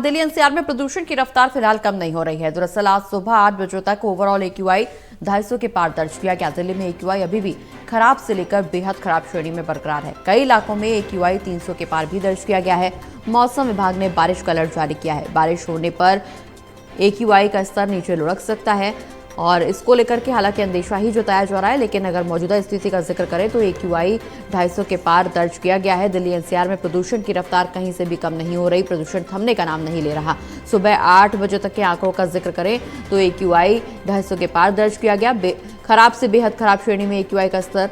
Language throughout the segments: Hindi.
दिल्ली एनसीआर में प्रदूषण की रफ्तार फिलहाल कम नहीं हो रही है। दरअसल आज सुबह 8 बजे तक ओवरऑल एक्यूआई 250 के पार दर्ज किया गया। दिल्ली में एक्यूआई अभी भी खराब से लेकर बेहद खराब श्रेणी में बरकरार है। कई इलाकों में एक्यूआई 300 के पार भी दर्ज किया गया है। मौसम विभाग ने बारिश का अलर्ट जारी किया है। बारिश होने पर एक्यूआई का स्तर नीचे लुढ़क सकता है और इसको लेकर के हालांकि अंदेशा ही जताया जा रहा है, लेकिन अगर मौजूदा स्थिति का जिक्र करें तो एक्यूआई 250 के पार दर्ज किया गया है। दिल्ली एनसीआर में प्रदूषण की रफ्तार कहीं से भी कम नहीं हो रही। प्रदूषण थमने का नाम नहीं ले रहा। सुबह 8 बजे तक के आंकड़ों का जिक्र करें तो एक्यूआई 250 के पार दर्ज किया गया। खराब से बेहद खराब श्रेणी में एक्यूआई का स्तर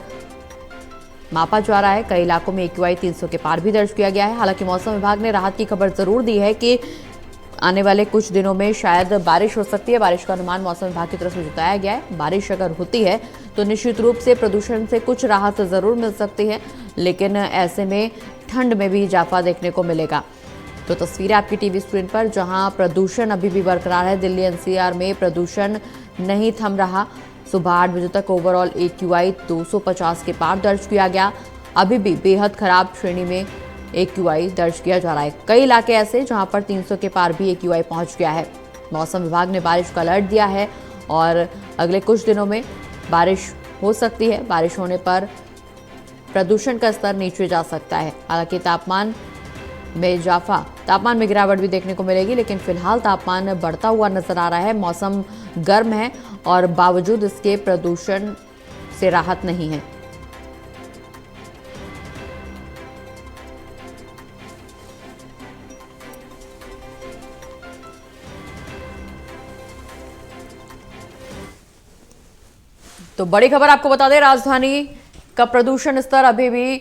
मापा जा रहा है। कई इलाकों में एक्यूआई 300 के पार भी दर्ज किया गया है। हालांकि मौसम विभाग ने राहत की खबर जरूर दी है कि आने वाले कुछ दिनों में शायद बारिश हो सकती है। बारिश का अनुमान मौसम विभाग की तरफ से जताया गया है। बारिश अगर होती है तो निश्चित रूप से प्रदूषण से कुछ राहत जरूर मिल सकती है, लेकिन ऐसे में ठंड में भी इजाफा देखने को मिलेगा। तो तस्वीरें आपकी टीवी स्क्रीन पर, जहां प्रदूषण अभी भी बरकरार है। दिल्ली एनसीआर में प्रदूषण नहीं थम रहा। सुबह 8 बजे तक ओवरऑल एक्यूआई 250 के पार दर्ज किया गया। अभी भी बेहद खराब श्रेणी में एक्यूआई दर्ज किया जा रहा है। कई इलाके ऐसे जहां पर 300 के पार भी एक्यूआई पहुंच गया है। मौसम विभाग ने बारिश का अलर्ट दिया है और अगले कुछ दिनों में बारिश हो सकती है। बारिश होने पर प्रदूषण का स्तर नीचे जा सकता है। हालांकि तापमान में गिरावट भी देखने को मिलेगी, लेकिन फिलहाल तापमान बढ़ता हुआ नजर आ रहा है। मौसम गर्म है और बावजूद इसके प्रदूषण से राहत नहीं है। तो बड़ी खबर आपको बता दें, राजधानी का प्रदूषण स्तर अभी भी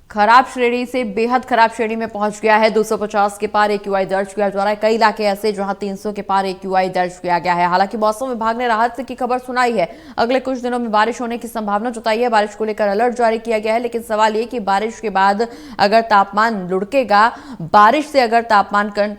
खराब श्रेणी से बेहद खराब श्रेणी में पहुंच गया है। 250 के पार एक्यूआई दर्ज किया जा रहा है। कई इलाके ऐसे जहां 300 के पार एक्यूआई दर्ज किया गया है। हालांकि मौसम विभाग ने राहत की खबर सुनाई है। अगले कुछ दिनों में बारिश होने की संभावना जताई है। बारिश को लेकर अलर्ट जारी किया गया है, लेकिन सवाल ये कि बारिश के बाद अगर तापमान लुढ़केगा, बारिश से अगर तापमान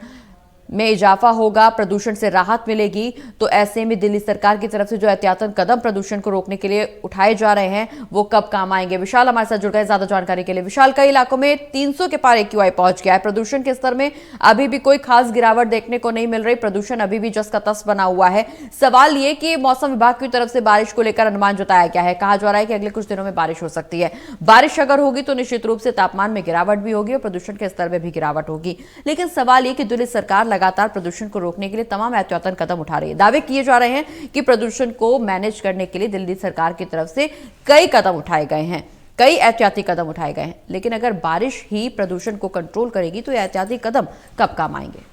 में इजाफा होगा, प्रदूषण से राहत मिलेगी, तो ऐसे में दिल्ली सरकार की तरफ से जो एहतियातन कदम प्रदूषण को रोकने के लिए उठाए जा रहे हैं वो कब काम आएंगे। विशाल हमारे साथ जुड़ गए ज्यादा जानकारी के लिए। विशाल, कई इलाकों में 300 के पार एक्यूआई पहुंच गया है। प्रदूषण के स्तर में अभी भी कोई खास गिरावट देखने को नहीं मिल रही। प्रदूषण अभी भी जस का तस बना हुआ है। सवाल ये कि मौसम विभाग की तरफ से बारिश को लेकर अनुमान जताया गया है। कहा जा रहा है कि अगले कुछ दिनों में बारिश हो सकती है। बारिश अगर होगी तो निश्चित रूप से तापमान में गिरावट भी होगी और प्रदूषण के स्तर में भी गिरावट होगी। लेकिन सवाल ये कि दिल्ली सरकार लगातार प्रदूषण को रोकने के लिए तमाम एहतियातन कदम उठा रही है। दावे किए जा रहे हैं कि प्रदूषण को मैनेज करने के लिए दिल्ली सरकार की तरफ से कई कदम उठाए गए हैं, कई एहतियाती कदम उठाए गए हैं। लेकिन अगर बारिश ही प्रदूषण को कंट्रोल करेगी तो ये एहतियाती कदम कब काम आएंगे?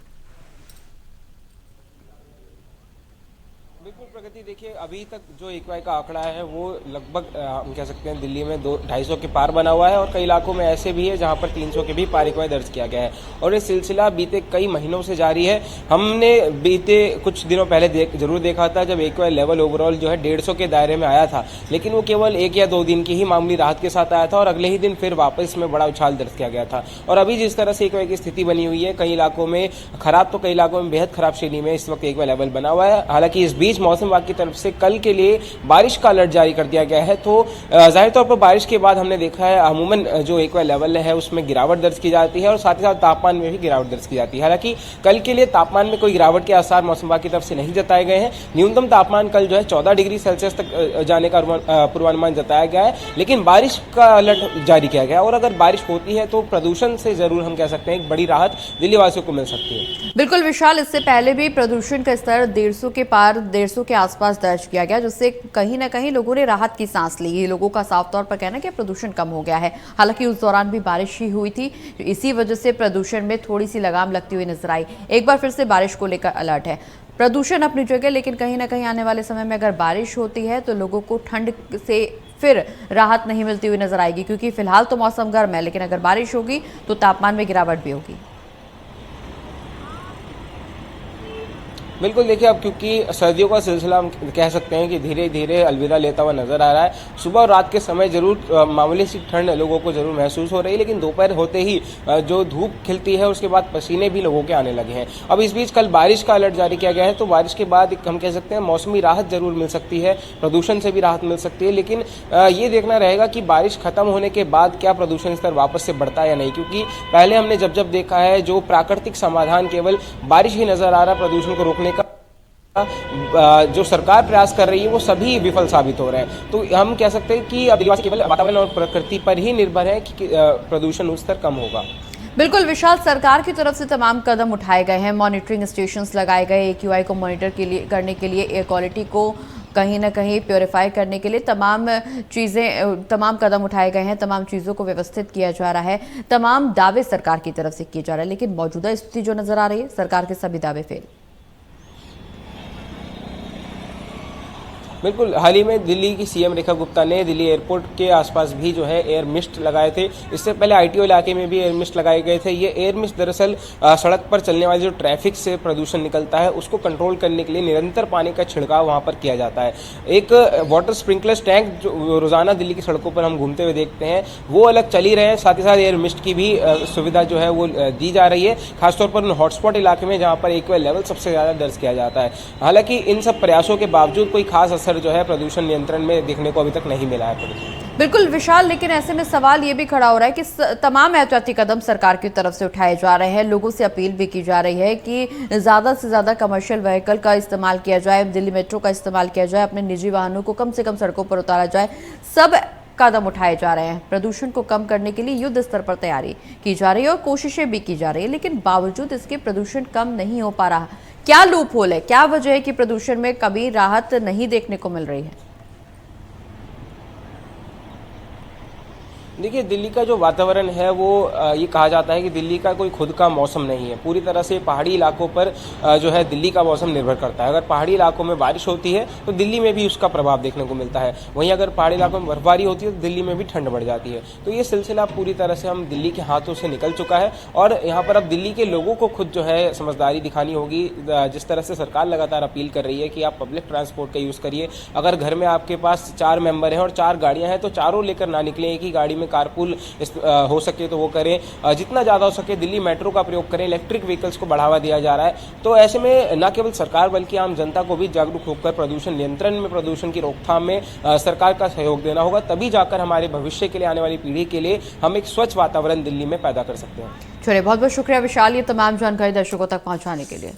बिल्कुल प्रगति, देखिए अभी तक जो एक्यूआई का आंकड़ा है वो लगभग हम कह सकते हैं दिल्ली में 250 के पार बना हुआ है और कई इलाकों में ऐसे भी है जहां पर 300 के भी पार एक्यूआई दर्ज किया गया है और ये सिलसिला बीते कई महीनों से जारी है। हमने बीते कुछ दिनों पहले जरूर देखा था जब एक्यूआई लेवल ओवरऑल जो है 150 के दायरे में आया था, लेकिन वो केवल 1 या 2 दिन की ही मामूली राहत के साथ आया था और अगले ही दिन फिर वापस में बड़ा उछाल दर्ज किया गया था। और अभी जिस तरह से एक्यूआई की स्थिति बनी हुई है, कई इलाकों में खराब तो कई इलाकों में बेहद खराब श्रेणी में इस वक्त एक्यूआई लेवल बना हुआ है। हालांकि इस बीच मौसम विभाग की तरफ से कल के लिए बारिश का अलर्ट जारी कर दिया गया है। तो जाहिर तौर पर बारिश के बाद हमने देखा है अमूमन जो एक्यूआई लेवल है उसमें गिरावट दर्ज की जाती है और साथ ही साथ तापमान में भी गिरावट दर्ज की जाती है। हालांकि कल के लिए तापमान में कोई गिरावट के आसार मौसम विभाग की तरफ से नहीं जताए गए हैं। न्यूनतम तापमान कल जो है 14 डिग्री सेल्सियस तक जाने का पूर्वानुमान जताया गया है, लेकिन बारिश का अलर्ट जारी किया गया और अगर बारिश होती है तो प्रदूषण से जरूर हम कह सकते हैं एक बड़ी राहत दिल्ली वासियों को मिल सकती है। बिल्कुल विशाल, इससे पहले भी प्रदूषण का स्तर 150 के पार 150 के आसपास दर्ज किया गया, जिससे कहीं ना कहीं लोगों ने राहत की सांस ली। ये लोगों का साफ तौर पर कहना है कि प्रदूषण कम हो गया है। हालांकि उस दौरान भी बारिश ही हुई थी, इसी वजह से प्रदूषण में थोड़ी सी लगाम लगती हुई नजर आई। एक बार फिर से बारिश को लेकर अलर्ट है। प्रदूषण अपनी जगह, लेकिन कहीं ना कहीं आने वाले समय में अगर बारिश होती है तो लोगों को ठंड से फिर राहत नहीं मिलती हुई नजर आएगी, क्योंकि फिलहाल तो मौसम गर्म है, लेकिन अगर बारिश होगी तो तापमान में गिरावट भी होगी। बिल्कुल, देखिए अब क्योंकि सर्दियों का सिलसिला हम कह सकते हैं कि धीरे धीरे अलविदा लेता हुआ नजर आ रहा है। सुबह और रात के समय जरूर मामूली सी ठंड लोगों को जरूर महसूस हो रही है, लेकिन दोपहर होते ही जो धूप खिलती है उसके बाद पसीने भी लोगों के आने लगे हैं। अब इस बीच कल बारिश का अलर्ट जारी किया गया है, तो बारिश के बाद हम कह सकते हैं मौसमी राहत जरूर मिल सकती है, प्रदूषण से भी राहत मिल सकती है। लेकिन ये देखना रहेगा कि बारिश खत्म होने के बाद क्या प्रदूषण स्तर वापस से बढ़ता है या नहीं, क्योंकि पहले हमने जब देखा है जो प्राकृतिक समाधान केवल बारिश ही नजर आ रहा है प्रदूषण को रोकने का, जो सरकार प्रयास कर रही है वो सभी विफल साबित हो रहे हैं। तो हम कह सकते हैं कि आदिवासी केवल वातावरण और प्रकृति पर ही निर्भर है कि प्रदूषण स्तर कम होगा। बिल्कुल विशाल, सरकार की तरफ से तमाम कदम उठाए गए हैं, मॉनिटरिंग स्टेशंस लगाए गए, AQI को मॉनिटर करने के लिए, एयर क्वालिटी को कहीं ना कहीं प्योरीफाई करने के लिए तमाम कदम उठाए गए हैं, तमाम चीज़ों को व्यवस्थित किया जा रहा है, तमाम दावे सरकार की तरफ से किए जा रहे हैं। लेकिन मौजूदा स्थिति जो नजर आ रही है, सरकार के सभी दावे फेल। बिल्कुल, हाल ही में दिल्ली की सीएम रेखा गुप्ता ने दिल्ली एयरपोर्ट के आसपास भी जो है एयर मिस्ट लगाए थे। इससे पहले ITO इलाके में भी एयर मिस्ट लगाए गए थे। ये एयर मिस्ट दरअसल सड़क पर चलने वाले जो ट्रैफिक से प्रदूषण निकलता है उसको कंट्रोल करने के लिए निरंतर पानी का छिड़काव वहां पर किया जाता है। एक वाटर स्प्रिंकलर टैंक जो रोजाना दिल्ली की सड़कों पर हम घूमते हुए देखते हैं वो अलग चल ही रहे हैं, साथ ही साथ एयर मिस्ट की भी सुविधा जो है वो दी जा रही है, खासतौर पर उन हॉटस्पॉट इलाके में जहाँ पर AQI लेवल सबसे ज्यादा दर्ज किया जाता है। हालांकि इन सब प्रयासों के बावजूद कोई खास असर जो है प्रदूषण नियंत्रण में देखने को अभी तक नहीं मिला है। बिल्कुल विशाल, लेकिन ऐसे में सवाल ये भी खड़ा हो रहा है कि तमाम एहतियाती कदम सरकार की तरफ से उठाए जा रहे हैं, लोगों से अपील भी की जा रही है कि ज़्यादा से ज़्यादा कमर्शियल व्हीकल का इस्तेमाल किया जाए, दिल्ली मेट्रो का इस्तेमाल किया जाए, अपने निजी वाहनों को कम से कम सड़कों पर उतारा जाए। सब कदम उठाए जा रहे हैं, प्रदूषण को कम करने के लिए युद्ध स्तर पर तैयारी की जा रही है और कोशिशें भी की जा रही है, लेकिन बावजूद इसके प्रदूषण कम नहीं हो पा रहा। क्या लूप होल है, क्या वजह है कि प्रदूषण में कभी राहत नहीं देखने को मिल रही है? देखिए, दिल्ली का जो वातावरण है वो ये कहा जाता है कि दिल्ली का कोई खुद का मौसम नहीं है। पूरी तरह से पहाड़ी इलाकों पर जो है दिल्ली का मौसम निर्भर करता है। अगर पहाड़ी इलाकों में बारिश होती है तो दिल्ली में भी उसका प्रभाव देखने को मिलता है, वहीं अगर पहाड़ी इलाकों में बर्फबारी होती है तो दिल्ली में भी ठंड बढ़ जाती है। तो ये सिलसिला पूरी तरह से हम दिल्ली के हाथों से निकल चुका है और यहाँ पर अब दिल्ली के लोगों को खुद जो है समझदारी दिखानी होगी। जिस तरह से सरकार लगातार अपील कर रही है कि आप पब्लिक ट्रांसपोर्ट का यूज़ करिए। अगर घर में आपके पास 4 मेंबर हैं और 4 गाड़ियाँ हैं तो चारों लेकर ना निकलें, एक ही गाड़ी में कारपूल हो सके तो वो करें। जितना ज़्यादा हो सके दिल्ली मेट्रो का प्रयोग करें। इलेक्ट्रिक व्हीकल्स को बढ़ावा दिया जा रहा है। तो ऐसे में न केवल सरकार बल्कि आम जनता को भी जागरूक होकर प्रदूषण नियंत्रण में, प्रदूषण की रोकथाम में सरकार का सहयोग देना होगा। तभी जाकर हमारे भविष्य के लिए, आने वाली पीढ़ी के लिए हम एक स्वच्छ वातावरण दिल्ली में पैदा कर सकते हैं। चलिए, बहुत बहुत शुक्रिया विशाल, ये तमाम जानकारी दर्शकों तक पहुंचाने के लिए।